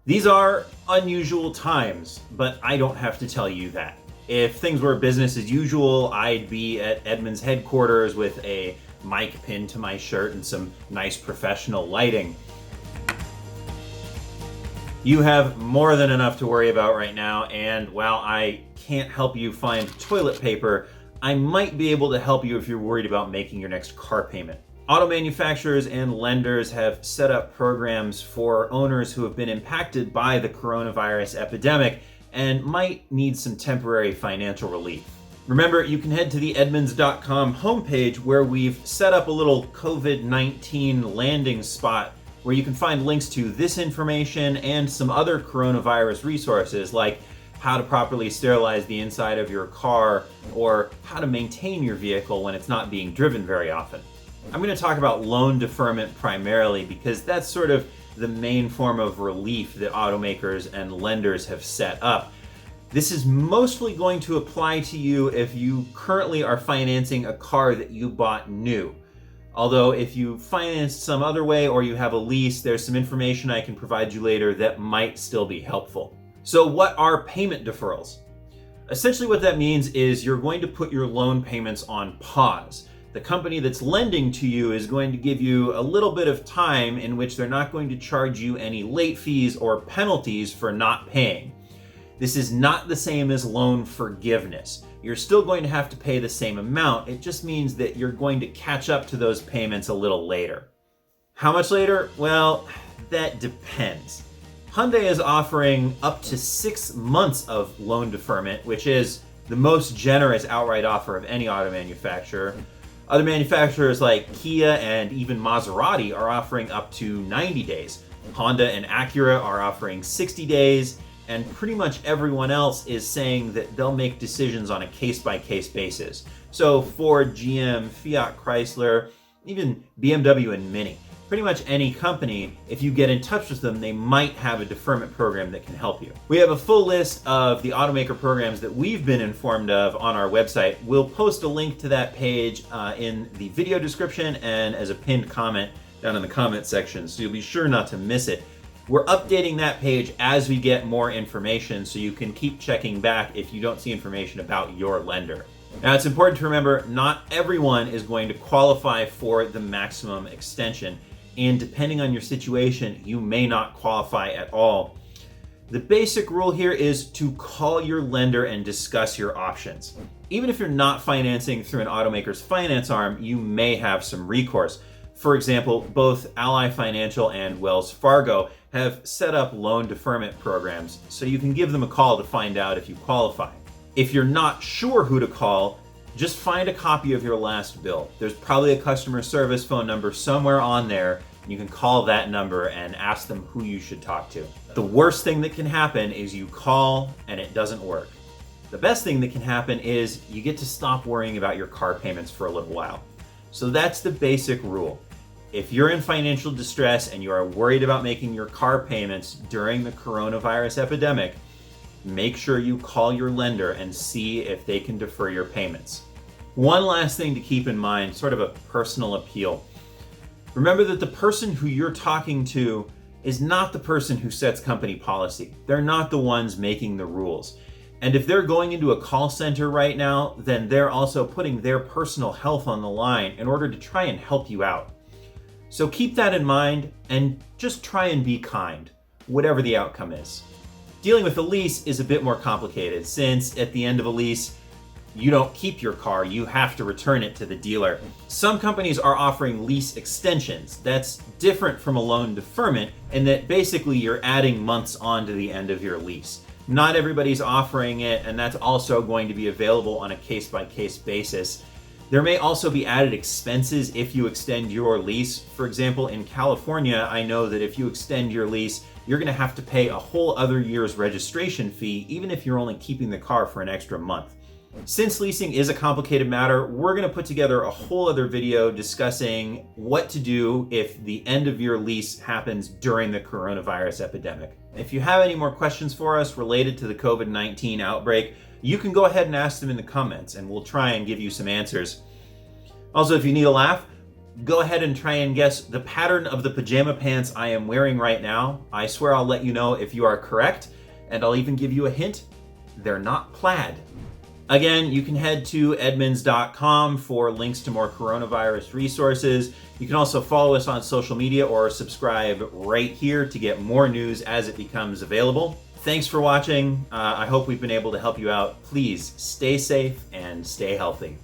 These are unusual times, but I don't have to tell you that. If things were business as usual, I'd be at Edmunds headquarters with a mic pinned to my shirt and some nice professional lighting. You have more than enough to worry about right now, and while I can't help you find toilet paper, I might be able to help you if you're worried about making your next car payment. Auto manufacturers and lenders have set up programs for owners who have been impacted by the coronavirus epidemic and might need some temporary financial relief. Remember, you can head to the Edmunds.com homepage where we've set up a little COVID-19 landing spot where you can find links to this information and some other coronavirus resources like how to properly sterilize the inside of your car or how to maintain your vehicle when it's not being driven very often. I'm going to talk about loan deferment primarily because that's sort of the main form of relief that automakers and lenders have set up. This is mostly going to apply to you if you currently are financing a car that you bought new. Although if you financed some other way or you have a lease, there's some information I can provide you later that might still be helpful. So what are payment deferrals? Essentially what that means is you're going to put your loan payments on pause. The company that's lending to you is going to give you a little bit of time in which they're not going to charge you any late fees or penalties for not paying. This is not the same as loan forgiveness. You're still going to have to pay the same amount. It just means that you're going to catch up to those payments a little later. How much later? Well, that depends. Hyundai is offering up to 6 months of loan deferment, which is the most generous outright offer of any auto manufacturer. Other manufacturers like Kia and even Maserati are offering up to 90 days. Honda and Acura are offering 60 days, and pretty much everyone else is saying that they'll make decisions on a case-by-case basis. So Ford, GM, Fiat Chrysler, even BMW and Mini. Pretty much any company, if you get in touch with them, they might have a deferment program that can help you. We have a full list of the automaker programs that we've been informed of on our website. We'll post a link to that page in the video description and as a pinned comment down in the comment section, so you'll be sure not to miss it. We're updating that page as we get more information, so you can keep checking back if you don't see information about your lender. Now, it's important to remember not everyone is going to qualify for the maximum extension. And depending on your situation, you may not qualify at all. The basic rule here is to call your lender and discuss your options. Even if you're not financing through an automaker's finance arm, you may have some recourse. For example, both Ally Financial and Wells Fargo have set up loan deferment programs, so you can give them a call to find out if you qualify. If you're not sure who to call, just find a copy of your last bill. There's probably a customer service phone number somewhere on there. You can call that number and ask them who you should talk to. The worst thing that can happen is you call and it doesn't work. The best thing that can happen is you get to stop worrying about your car payments for a little while. So that's the basic rule. If you're in financial distress and you are worried about making your car payments during the coronavirus epidemic, make sure you call your lender and see if they can defer your payments. One last thing to keep in mind, sort of a personal appeal. Remember that the person who you're talking to is not the person who sets company policy. They're not the ones making the rules. And if they're going into a call center right now, then they're also putting their personal health on the line in order to try and help you out. So keep that in mind and just try and be kind, whatever the outcome is. Dealing with a lease is a bit more complicated since at the end of a lease, you don't keep your car, you have to return it to the dealer. Some companies are offering lease extensions. That's different from a loan deferment in that basically you're adding months on to the end of your lease. Not everybody's offering it, and that's also going to be available on a case-by-case basis. There may also be added expenses if you extend your lease. For example, in California, I know that if you extend your lease, you're going to have to pay a whole other year's registration fee, even if you're only keeping the car for an extra month. Since leasing is a complicated matter, we're going to put together a whole other video discussing what to do if the end of your lease happens during the coronavirus epidemic. If you have any more questions for us related to the COVID-19 outbreak, you can go ahead and ask them in the comments and we'll try and give you some answers. Also, if you need a laugh, Go ahead and try and guess the pattern of the pajama pants I am wearing right now. I swear I'll let you know if you are correct, and I'll even give you a hint. They're not plaid. Again, you can head to Edmunds.com for links to more coronavirus resources. You can also follow us on social media or subscribe right here to get more news as it becomes available. Thanks for watching. I hope we've been able to help you out. Please stay safe and stay healthy.